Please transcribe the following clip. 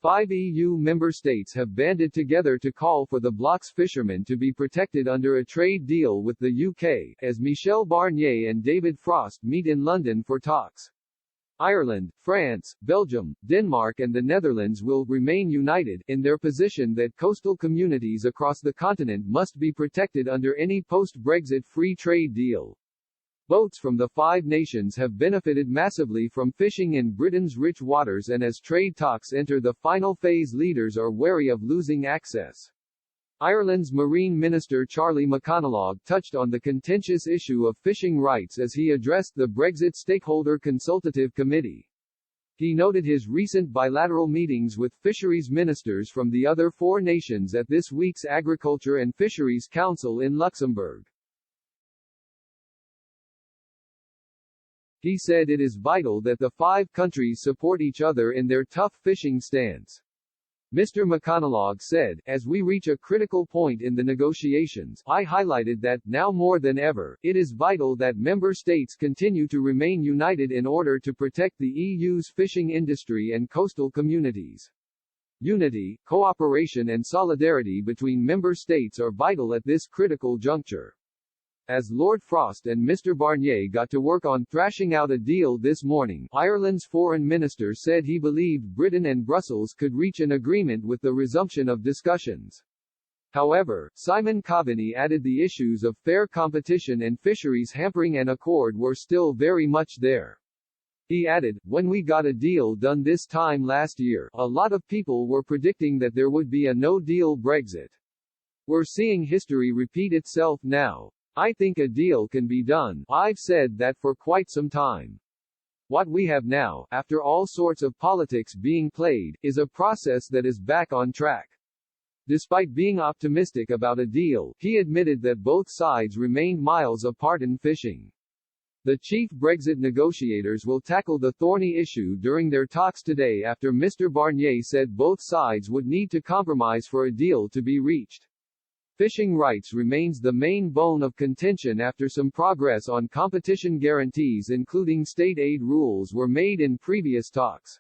5 EU member states have banded together to call for the bloc's fishermen to be protected under a trade deal with the UK, as Michel Barnier and David Frost meet in London for talks. Ireland, France, Belgium, Denmark and the Netherlands will remain united in their position that coastal communities across the continent must be protected under any post-Brexit free trade deal. Boats from the 5 nations have benefited massively from fishing in Britain's rich waters, and as trade talks enter the final phase, leaders are wary of losing access. Ireland's Marine Minister Charlie McConalogue touched on the contentious issue of fishing rights as he addressed the Brexit Stakeholder Consultative Committee. He noted his recent bilateral meetings with fisheries ministers from the other 4 nations at this week's Agriculture and Fisheries Council in Luxembourg. He said it is vital that the 5 countries support each other in their tough fishing stance. Mr. McConalogue said, as we reach a critical point in the negotiations, I highlighted that, now more than ever, it is vital that member states continue to remain united in order to protect the EU's fishing industry and coastal communities. Unity, cooperation and solidarity between member states are vital at this critical juncture. As Lord Frost and Mr. Barnier got to work on thrashing out a deal this morning, Ireland's foreign minister said he believed Britain and Brussels could reach an agreement with the resumption of discussions. However, Simon Coveney added the issues of fair competition and fisheries hampering an accord were still very much there. He added, when we got a deal done this time last year, a lot of people were predicting that there would be a no-deal Brexit. We're seeing history repeat itself now. I think a deal can be done. I've said that for quite some time. What we have now, after all sorts of politics being played, is a process that is back on track. Despite being optimistic about a deal, he admitted that both sides remained miles apart in fishing. The chief Brexit negotiators will tackle the thorny issue during their talks today after Mr. Barnier said both sides would need to compromise for a deal to be reached. Fishing rights remains the main bone of contention after some progress on competition guarantees, including state aid rules, were made in previous talks.